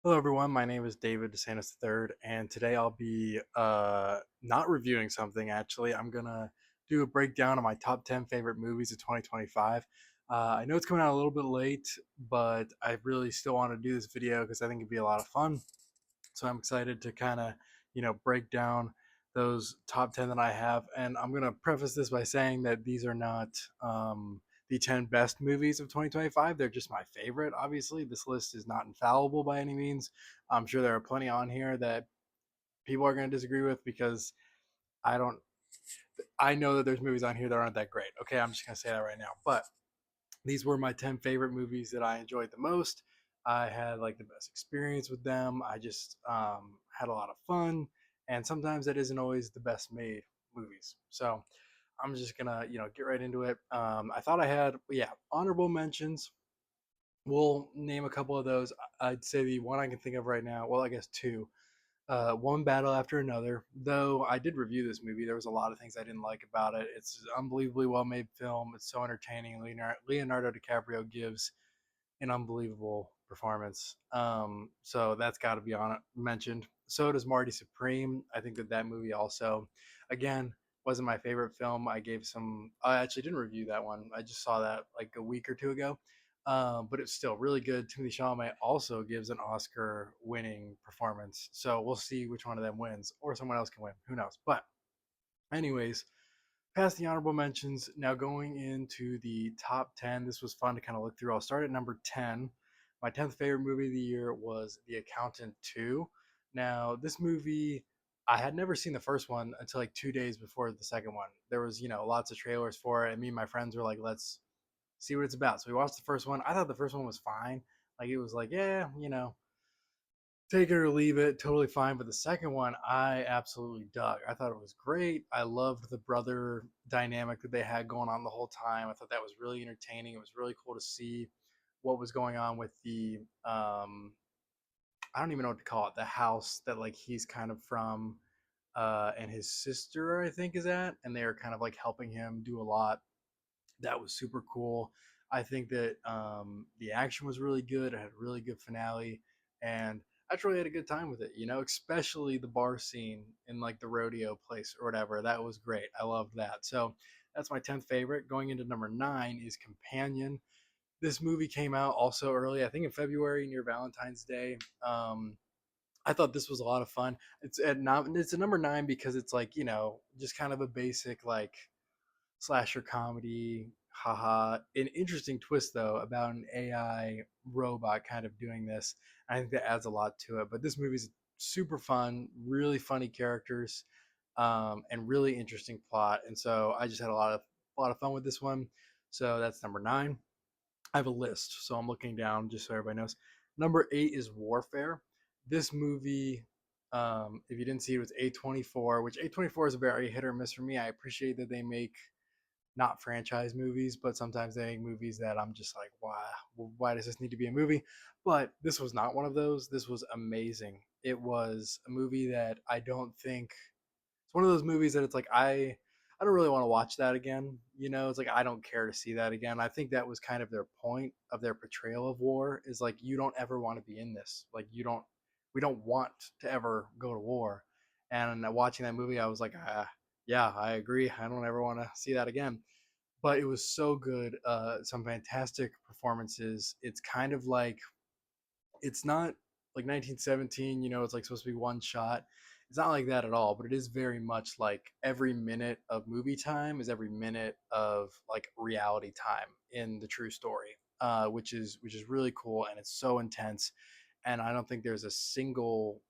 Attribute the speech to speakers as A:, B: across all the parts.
A: Hello, everyone. My name is David DeSantis III, and today I'll be not reviewing something. Actually, I'm gonna do a breakdown of my top 10 favorite movies of 2025. I know it's coming out a little bit late, but I really still want to do this video because I think it'd be a lot of fun. So I'm excited to kind of, break down those top 10 that I have. And I'm going to preface this by saying that these are not the 10 best movies of 2025. They're just my favorite. Obviously, this list is not infallible by any means. I'm sure there are plenty on here that people are going to disagree with because I don't, I know that there's movies on here that aren't that great. Okay, I'm just going to say that right now. But these were my 10 favorite movies that I enjoyed the most. I had like the best experience with them. I just had a lot of fun, and sometimes that isn't always the best made movies. So I'm just gonna get right into it. I thought I had honorable mentions. We'll name a couple of those. I'd say the one I can think of right now. Well, I guess two. One battle after another. Though I did review this movie, there was a lot of things I didn't like about it. It's an unbelievably well made film. It's so entertaining. Leonardo DiCaprio gives an unbelievable performance. So that's got to be on it, mentioned. So does Marty Supreme. I think that that movie also, again, wasn't my favorite film. I gave some. I actually didn't review that one. I just saw that like a week or two ago. But it's still really good. Timothy Chalamet also gives an Oscar-winning performance, so we'll see which one of them wins, or someone else can win. Who knows? But anyways, past the honorable mentions. Now going into the top 10. This was fun to kind of look through. I'll start at number 10. My 10th favorite movie of the year was The Accountant 2. Now, this movie, I had never seen the first one until like 2 days before the second one. There was, lots of trailers for it, and me and my friends were like, let's see what it's about. So we watched the first one. I thought the first one was fine. Like, it was like, yeah, take it or leave it, totally fine. But the second one, I absolutely dug. I thought it was great. I loved the brother dynamic that they had going on the whole time. I thought that was really entertaining. It was really cool to see what was going on with the I don't even know what to call it, the house that like he's kind of from, and his sister I think is at, and they're kind of like helping him do a lot. That was super cool. I think that the action was really good. It had a really good finale, and I just really had a good time with it. Especially the bar scene in like the rodeo place or whatever. That was great. I loved that. So that's my 10th favorite. Going into number 9 is Companion. This movie came out also early, I think in February near Valentine's Day. I thought this was a lot of fun. It's a number 9 because it's like just kind of a basic like slasher comedy. Haha. An interesting twist though about an AI robot kind of doing this. I think that adds a lot to it. But this movie's super fun, really funny characters, and really interesting plot. And so I just had a lot of fun with this one. So that's number 9. I have a list, so I'm looking down just so everybody knows. Number 8 is Warfare. This movie, if you didn't see it, was A24, which A24 is a very hit or miss for me. I appreciate that they make not franchise movies, but sometimes they make movies that I'm just like, why does this need to be a movie? But this was not one of those. This was amazing. It was a movie that I don't think it's one of those movies that it's like I don't really want to watch that again. It's like I don't care to see that again. I think that was kind of their point of their portrayal of war is like you don't ever want to be in this. Like we don't want to ever go to war. And watching that movie, I was like, yeah, I agree. I don't ever want to see that again. But it was so good. Some fantastic performances. It's kind of like it's not like 1917. It's like supposed to be one shot. It's not like that at all, but it is very much like every minute of movie time is every minute of like reality time in the true story, which is really cool and it's so intense. And I don't think there's a single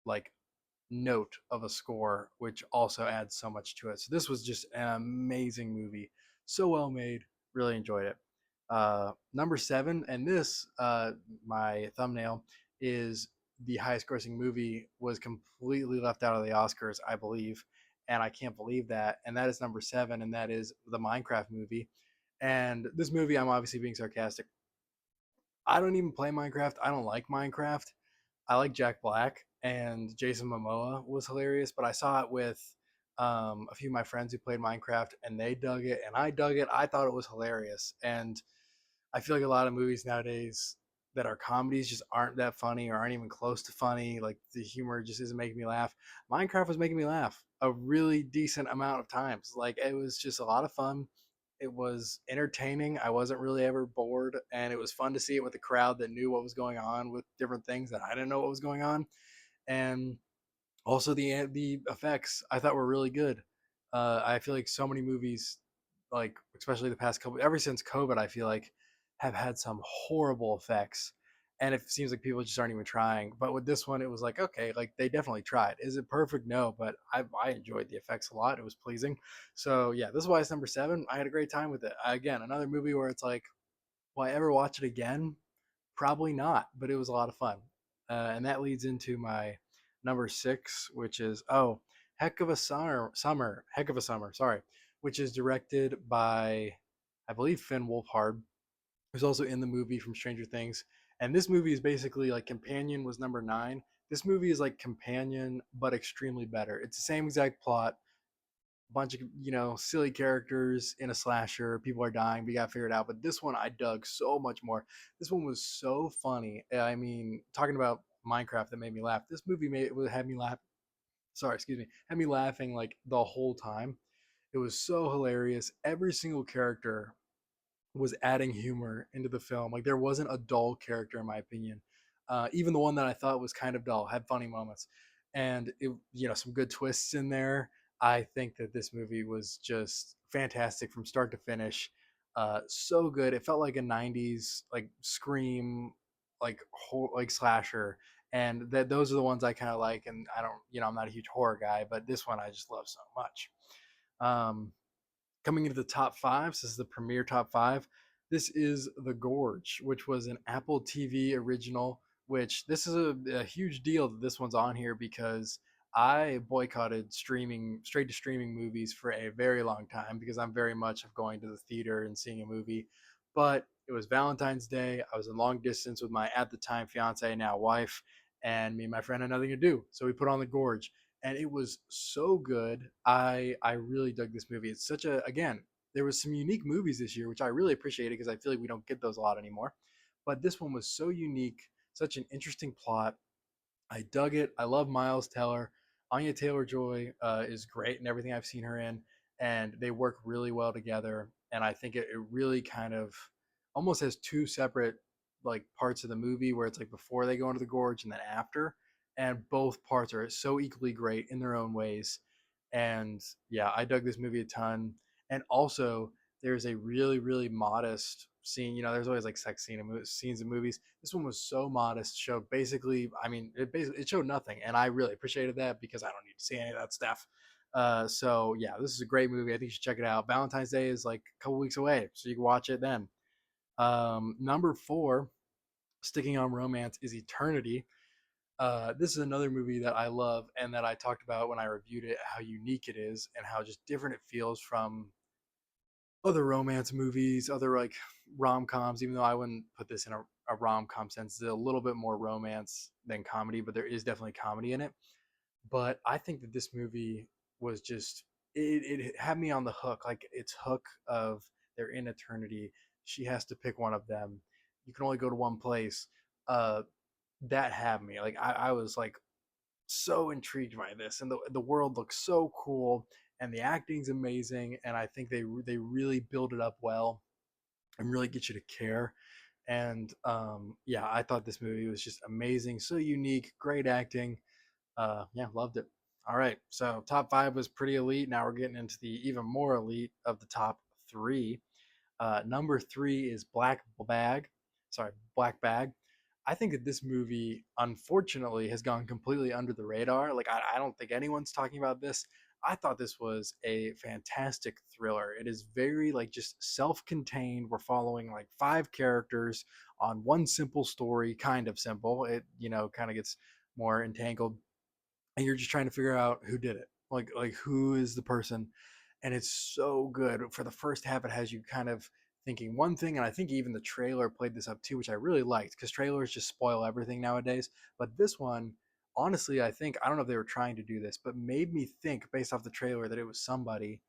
A: like note of a score, which also adds so much to it. So this was just an amazing movie, so well made. Really enjoyed it. Number 7, and this my thumbnail is the highest grossing movie was completely left out of the Oscars, I believe, and I can't believe that. And that is number 7, and that is the Minecraft movie. And this movie, I'm obviously being sarcastic. I don't even play Minecraft. I don't like Minecraft. I like Jack Black and Jason Momoa was hilarious, but I saw it with a few of my friends who played Minecraft and they dug it and I dug it. I thought it was hilarious. And I feel like a lot of movies nowadays, that our comedies just aren't that funny or aren't even close to funny. Like the humor just isn't making me laugh. Minecraft was making me laugh a really decent amount of times. Like it was just a lot of fun. It was entertaining. I wasn't really ever bored, and it was fun to see it with a crowd that knew what was going on with different things that I didn't know what was going on. And also the effects I thought were really good. I feel like so many movies, like especially the past couple, ever since COVID, I feel like have had some horrible effects, and it seems like people just aren't even trying. But with this one, it was like okay, like they definitely tried. Is it perfect? No, but I enjoyed the effects a lot. It was pleasing. So yeah, this is why it's number seven. I had a great time with it. Again, another movie where it's like, will I ever watch it again? Probably not, but it was a lot of fun. And that leads into my number six, which is Heck of a Summer, sorry, which is directed by, I believe, Finn Wolfhard, who's also in the movie from Stranger Things. And this movie is basically like Companion was number nine. This movie is like Companion, but extremely better. It's the same exact plot, bunch of silly characters in a slasher. People are dying, but you gotta figure it out. But this one I dug so much more. This one was so funny. I mean, talking about Minecraft that made me laugh. This movie had me laugh. Sorry, excuse me, had me laughing like the whole time. It was so hilarious. Every single character was adding humor into the film. Like there wasn't a dull character in my opinion. Even the one that I thought was kind of dull had funny moments, and it some good twists in there. I think that this movie was just fantastic from start to finish. So good. It felt like a '90s like Scream, like slasher, and that those are the ones I kind of like. And I don't, I'm not a huge horror guy, but this one I just love so much. Um, Coming into the top five, so this is the premiere top five. This is The Gorge, which was an Apple TV original. Which this is a huge deal that this one's on here because I boycotted streaming straight to streaming movies for a very long time because I'm very much of going to the theater and seeing a movie. But it was Valentine's Day. I was in long distance with my at the time fiance, now wife, and me and my friend had nothing to do, so we put on The Gorge and it was so good. I really dug this movie. It's such a again, there was some unique movies this year, which I really appreciated because I feel like we don't get those a lot anymore. But this one was so unique, such an interesting plot. I dug it. I love Miles Teller. Anya Taylor Joy is great in everything I've seen her in, and they work really well together. And I think it really kind of almost has two separate like parts of the movie where it's like before they go into the gorge and then after, and both parts are so equally great in their own ways. And yeah, I dug this movie a ton. And also, there's a really modest scene. There's always like scenes in movies. This one was so modest. Showed basically, I mean, it showed nothing, and I really appreciated that because I don't need to see any of that stuff. So yeah, this is a great movie. I think you should check it out. Valentine's Day is like a couple weeks away, so you can watch it then. Number four, sticking on romance, is Eternity. This is another movie that I love and that I talked about when I reviewed it, how unique it is and how just different it feels from other romance movies, other like rom coms, even though I wouldn't put this in a rom com sense. It's a little bit more romance than comedy, but there is definitely comedy in it. But I think that this movie was just, it had me on the hook. Like it's hook of they're in eternity. She has to pick one of them. You can only go to one place. Uh, that had me. Like I was like so intrigued by this, and the world looks so cool, and the acting's amazing, and I think they really build it up well and really get you to care. And yeah, I thought this movie was just amazing, so unique, great acting. Yeah, loved it. All right, so top five was pretty elite. Now we're getting into the even more elite of the top three. Number three is Black Bag. I think that this movie, unfortunately, has gone completely under the radar. Like, I don't think anyone's talking about this. I thought this was a fantastic thriller. It is very, like, just self contained. We're following, like, five characters on one simple story, kind of simple. It, kind of gets more entangled. And you're just trying to figure out who did it. Like, who is the person? And it's so good. For the first half, it has you kind of thinking one thing, and I think even the trailer played this up too, which I really liked because trailers just spoil everything nowadays. But this one, honestly, I don't know if they were trying to do this, but made me think based off the trailer that it was somebody,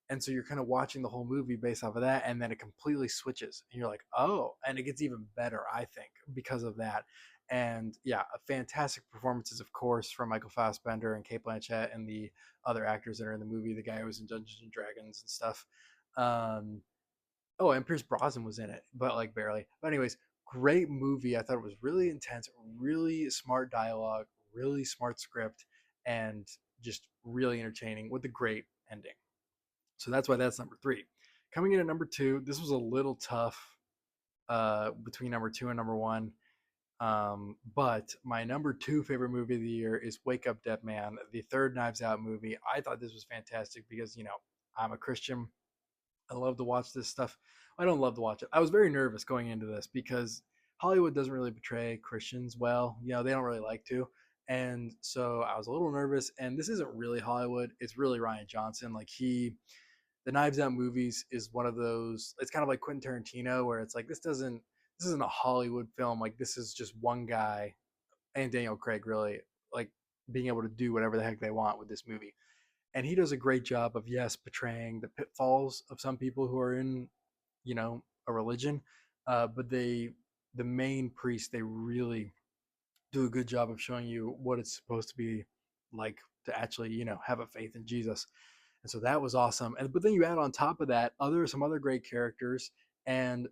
A: And so you're kind of watching the whole movie based off of that, and then it completely switches, and you're like, oh, and it gets even better, I think, because of that. And yeah, fantastic performances, of course, from Michael Fassbender and Kate Blanchett and the other actors that are in the movie. The guy who was in Dungeons and Dragons and stuff. Um, oh, and Pierce Brosnan was in it, but like barely. But anyways, great movie. I thought it was really intense, really smart dialogue, really smart script, and just really entertaining with a great ending. So that's why that's number three. Coming in at number two, this was a little tough between number two and number one. But my number two favorite movie of the year is Wake Up Dead Man, the third Knives Out movie. I thought this was fantastic because, I'm a Christian. I love to watch this stuff. I don't love to watch it. I was very nervous going into this because Hollywood doesn't really portray Christians well. They don't really like to. And so I was a little nervous. And this isn't really Hollywood. It's really Rian Johnson. The Knives Out movies is one of those. It's kind of like Quentin Tarantino, where it's like this isn't a Hollywood film. Like this is just one guy and Daniel Craig really like being able to do whatever the heck they want with this movie. And he does a great job of, yes, portraying the pitfalls of some people who are in a religion, but the main priest, they really do a good job of showing you what it's supposed to be like to actually have a faith in Jesus. And so that was awesome. And but then you add on top of that some other great characters and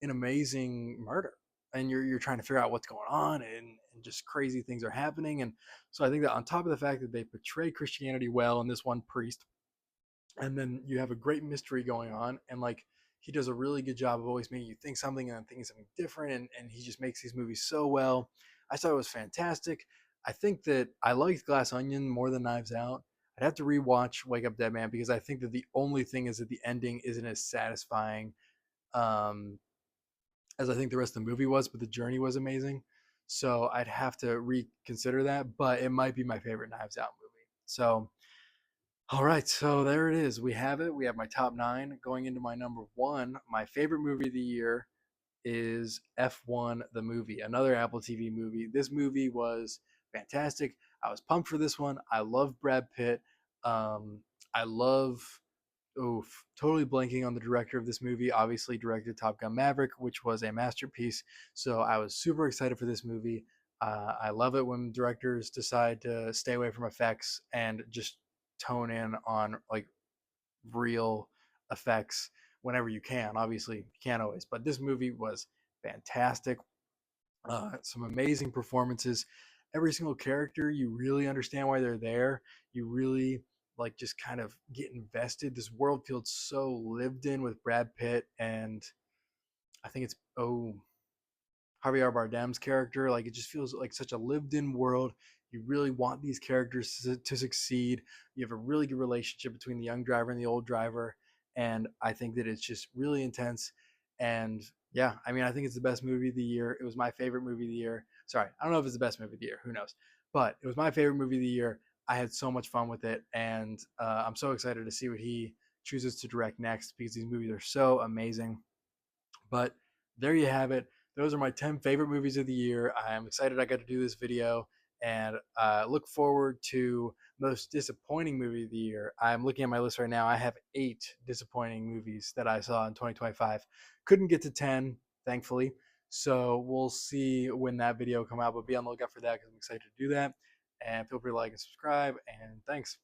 A: an amazing murder. And you're trying to figure out what's going on, and just crazy things are happening. And so I think that on top of the fact that they portray Christianity well in this one priest, and then you have a great mystery going on, and like he does a really good job of always making you think something and then thinking something different, and he just makes these movies so well. I thought it was fantastic. I think that I liked Glass Onion more than Knives Out. I'd have to rewatch Wake Up Dead Man because I think that the only thing is that the ending isn't as satisfying um, as I think the rest of the movie was, but the journey was amazing. So I'd have to reconsider that, but it might be my favorite Knives Out movie. So all right, so there it is. We have it. We have my top nine. Going into my number one, my favorite movie of the year is F1 the movie, another Apple TV movie. This movie was fantastic. I was pumped for this one. I love Brad Pitt. Um, I love, totally blanking on the director of this movie. Obviously, directed Top Gun Maverick, which was a masterpiece. So I was super excited for this movie. I love it when directors decide to stay away from effects and just tone in on like real effects whenever you can. Obviously, you can't always, but this movie was fantastic. Some amazing performances. Every single character, you really understand why they're there. You really like just kind of get invested. This world feels so lived in with Brad Pitt, and I think it's Javier Bardem's character. Like it just feels like such a lived-in world. You really want these characters to succeed. You have a really good relationship between the young driver and the old driver, and I think that it's just really intense. And yeah, I mean, I think it's the best movie of the year. It was my favorite movie of the year. Sorry, I don't know if it's the best movie of the year. Who knows? But it was my favorite movie of the year. I had so much fun with it, and I'm so excited to see what he chooses to direct next because these movies are so amazing. But there you have it. Those are my 10 favorite movies of the year. I'm excited I got to do this video, and look forward to most disappointing movie of the year. I'm looking at my list right now. I have 8 disappointing movies that I saw in 2025. Couldn't get to 10, thankfully. So we'll see when that video come out, but be on the lookout for that because I'm excited to do that. And feel free to like and subscribe, and thanks.